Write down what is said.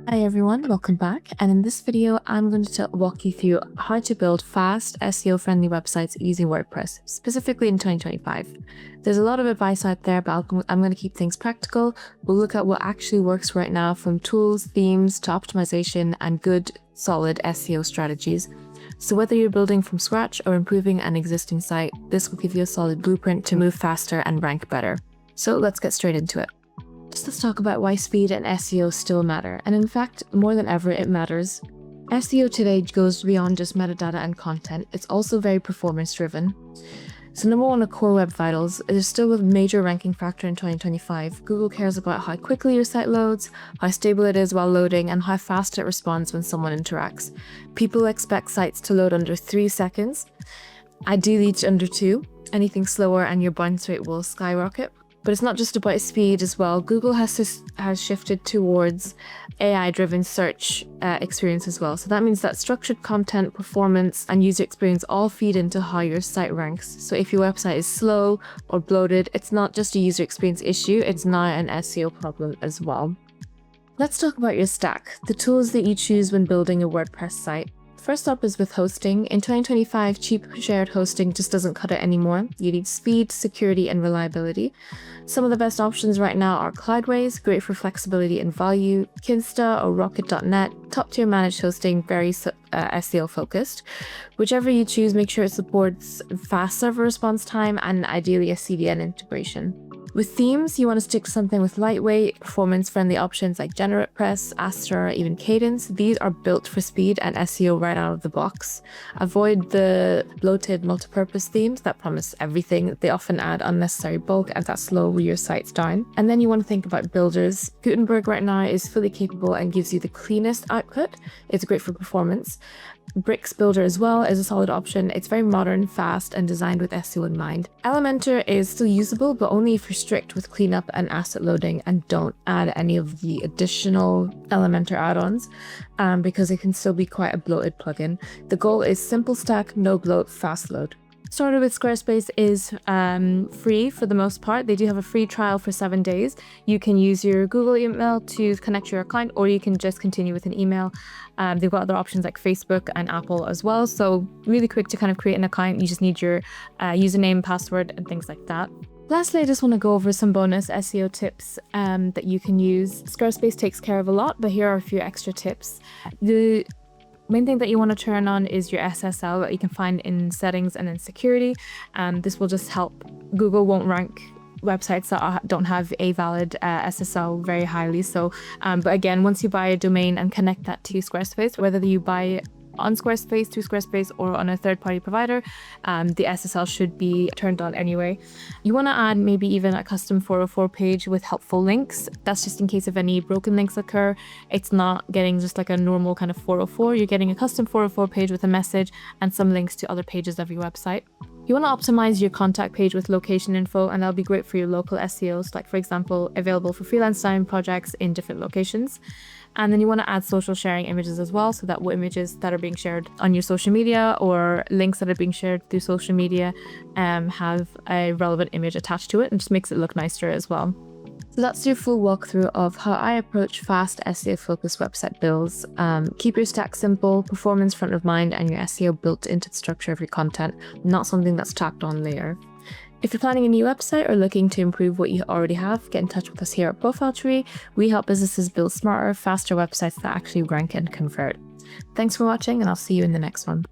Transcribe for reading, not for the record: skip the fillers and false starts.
Hi everyone, welcome back. And in this video, I'm going to walk you through how to build fast SEO-friendly websites using WordPress, specifically in 2025. There's a lot of advice out there, but I'm going to keep things practical. We'll look at what actually works right now, from tools, themes, to optimization, and good, solid SEO strategies. So whether you're building from scratch or improving an existing site, this will give you a solid blueprint to move faster and rank better. So let's get straight into it. Just let's talk about why speed and SEO still matter. And in fact, more than ever, it matters. SEO today goes beyond just metadata and content. It's also very performance driven. So number one of core web vitals is still a major ranking factor in 2025. Google cares about how quickly your site loads, how stable it is while loading, and how fast it responds when someone interacts. People expect sites to load under 3 seconds, ideally under 2. Anything slower and your bounce rate will skyrocket. But it's not just about speed as well. Google has shifted towards AI-driven search experience as well. So that means that structured content, performance, and user experience all feed into how your site ranks. So if your website is slow or bloated, it's not just a user experience issue, it's now an SEO problem as well. Let's talk about your stack, the tools that you choose when building a WordPress site. First up is with hosting. In 2025, cheap shared hosting just doesn't cut it anymore. You need speed, security, and reliability. Some of the best options right now are Clydeways, great for flexibility and value, Kinsta or Rocket.net, top-tier managed hosting, very SEO focused. Whichever you choose, make sure it supports fast server response time and ideally a CDN integration. With themes, you want to stick to something with lightweight, performance-friendly options like GeneratePress, Aster, or even Cadence. These are built for speed and SEO right out of the box. Avoid the bloated multi-purpose themes that promise everything. They often add unnecessary bulk and that slow your sites down. And then you want to think about builders. Gutenberg right now is fully capable and gives you the cleanest output. It's great for performance. Bricks Builder as well is a solid option. It's very modern, fast, and designed with SEO in mind. Elementor is still usable, but only if you're strict with cleanup and asset loading and don't add any of the additional Elementor add-ons because it can still be quite a bloated plugin. The goal is simple stack, no bloat, fast load. Starter with Squarespace is free for the most part. They do have a free trial for 7 days. You can use your Google email to connect your account, or you can just continue with an email. They've got other options like Facebook and Apple as well. So really quick to kind of create an account. You just need your username, password, and things like that. Lastly, I just want to go over some bonus SEO tips that you can use. Squarespace takes care of a lot, but here are a few extra tips. The main thing that you want to turn on is your SSL that you can find in settings and in security. This will just help. Google won't rank websites that don't have a valid SSL very highly. So, but again, once you buy a domain and connect that to Squarespace, whether you buy on Squarespace, through Squarespace, or on a third-party provider, the SSL should be turned on anyway. You want to add maybe even a custom 404 page with helpful links. That's just in case if any broken links occur. It's not getting just like a normal kind of 404. You're getting a custom 404 page with a message and some links to other pages of your website. You want to optimize your contact page with location info, and that'll be great for your local SEOs, like for example, available for freelance time projects in different locations. And then you want to add social sharing images as well, so that images that are being shared on your social media or links that are being shared through social media have a relevant image attached to it, and just makes it look nicer as well. So that's your full walkthrough of how I approach fast SEO-focused website builds. Keep your stack simple, performance front of mind, and your SEO built into the structure of your content, not something that's tacked on later. If you're planning a new website or looking to improve what you already have, get in touch with us here at ProfileTree. We help businesses build smarter, faster websites that actually rank and convert. Thanks for watching, and I'll see you in the next one.